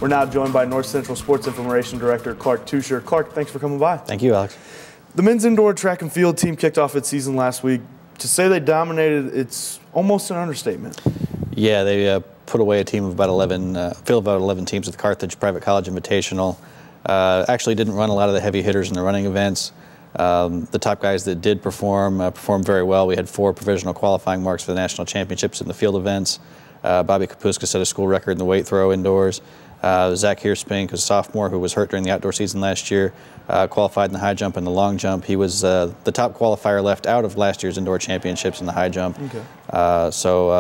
We're now joined by North Central Sports Information Director Clark Teuscher. Clark, thanks for coming by. Thank you, Alex. The men's indoor track and field team kicked off its season last week. To say they dominated, it's almost an understatement. Yeah, they put away a team of about 11, field of about 11 teams at the Carthage Private College Invitational. Actually didn't run a lot of the heavy hitters in the running events. The top guys that did performed very well. We had 4 provisional qualifying marks for the national championships in the field events. Bobby Kapuska set a school record in the weight throw indoors. Zach Heerspink, a sophomore who was hurt during the outdoor season last year, qualified in the high jump and the long jump. He was the top qualifier left out of last year's indoor championships in the high jump. Okay. So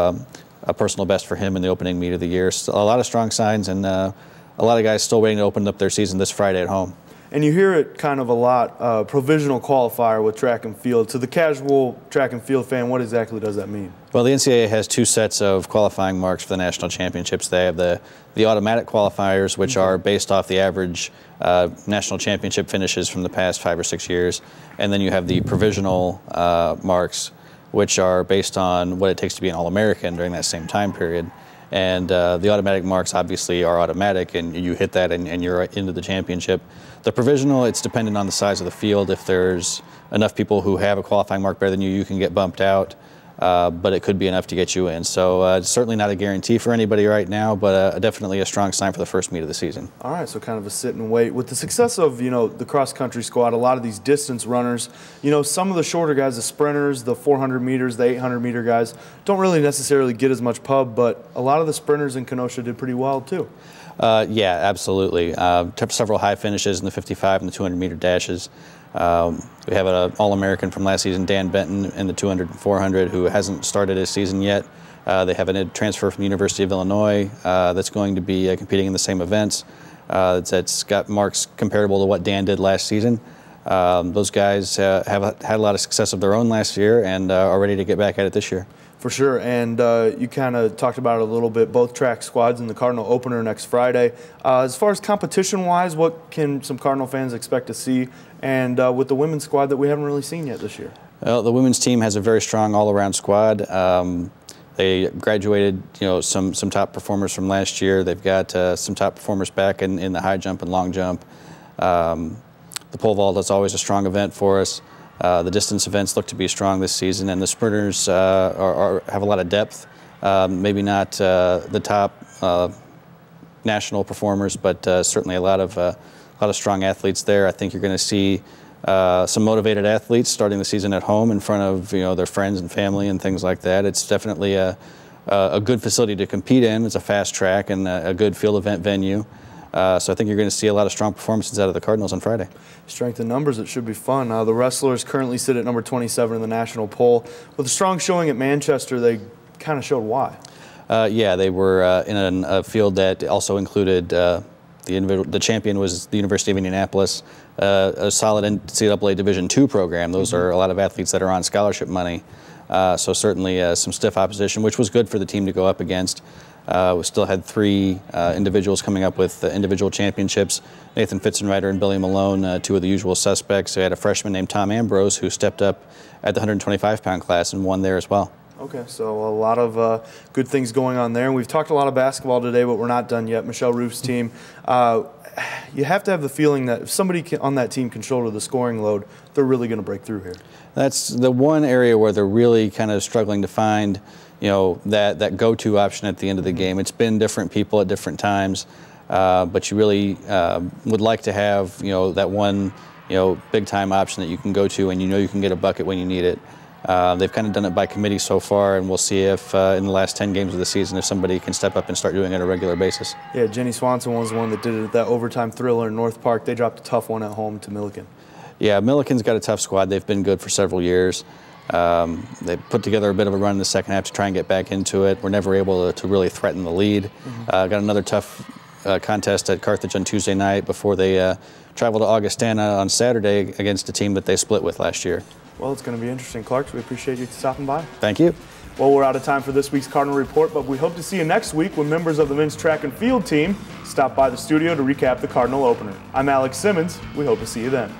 a personal best for him in the opening meet of the year. So a lot of strong signs, and a lot of guys still waiting to open up their season this Friday at home. And you hear it kind of a lot, provisional qualifier with track and field. To the casual track and field fan, what exactly does that mean? Well, the NCAA has 2 sets of qualifying marks for the national championships. They have the automatic qualifiers, which are based off the average national championship finishes from the past 5 or 6 years. And then you have the provisional marks, which are based on what it takes to be an All-American during that same time period. And the automatic marks obviously are automatic, and you hit that and you're into the championship. The provisional, it's dependent on the size of the field. If there's enough people who have a qualifying mark better than you, you can get bumped out, but it could be enough to get you in. So it's certainly not a guarantee for anybody right now, but definitely a strong sign for the first meet of the season. All right, so kind of a sit and wait. With the success of, the cross-country squad, a lot of these distance runners, some of the shorter guys, the sprinters, the 400 meters, the 800 meter guys, don't really necessarily get as much pub, but a lot of the sprinters in Kenosha did pretty well too. Yeah, absolutely. Several high finishes in the 55 and the 200 meter dashes. We have an All-American from last season, Dan Benton, in the 200 and 400, who hasn't started his season yet. They have a transfer from the University of Illinois that's going to be competing in the same events. That's got marks comparable to what Dan did last season. Those guys have had a lot of success of their own last year and are ready to get back at it this year. For sure, and you kind of talked about it a little bit, both track squads in the Cardinal opener next Friday. As far as competition-wise, what can some Cardinal fans expect to see, and with the women's squad that we haven't really seen yet this year? Well, the women's team has a very strong all-around squad. They graduated, some top performers from last year. They've got some top performers back in the high jump and long jump. The pole vault is always a strong event for us. The distance events look to be strong this season, and the sprinters have a lot of depth. Maybe not the top national performers, but certainly a lot of strong athletes there. I think you're going to see some motivated athletes starting the season at home in front of their friends and family and things like that. It's definitely a good facility to compete in. It's a fast track and a good field event venue. So I think you're going to see a lot of strong performances out of the Cardinals on Friday. Strength in numbers, it should be fun. The wrestlers currently sit at number 27 in the national poll. With a strong showing at Manchester, they kind of showed why. Yeah, they were in a field that also included the champion was the University of Indianapolis, a solid NCAA Division II program. Those are a lot of athletes that are on scholarship money. So certainly some stiff opposition, which was good for the team to go up against. We still had 3 individuals coming up with individual championships. Nathan Fitzenreiter and Billy Malone, 2 of the usual suspects. We had a freshman named Tom Ambrose who stepped up at the 125-pound class and won there as well. Okay, so a lot of good things going on there. And we've talked a lot of basketball today, but we're not done yet. Michelle Roof's team, you have to have the feeling that if somebody on that team can shoulder the scoring load, they're really going to break through here. That's the one area where they're really kind of struggling to find that go-to option at the end of the game. It's been different people at different times, but you really would like to have, that one, big-time option that you can go to and you can get a bucket when you need it. They've kind of done it by committee so far, and we'll see if in the last 10 games of the season if somebody can step up and start doing it on a regular basis. Yeah, Jenny Swanson was the one that did it at that overtime thriller in North Park. They dropped a tough one at home to Milliken. Yeah, Milliken's got a tough squad. They've been good for several years. They put together a bit of a run in the second half to try and get back into it. We're never able to really threaten the lead. Got another tough contest at Carthage on Tuesday night before they travel to Augustana on Saturday against a team that they split with last year. Well, it's going to be interesting, Clark. So we appreciate you stopping by. Thank you. Well, we're out of time for this week's Cardinal Report, but we hope to see you next week when members of the men's track and field team stop by the studio to recap the Cardinal opener. I'm Alex Simmons. We hope to see you then.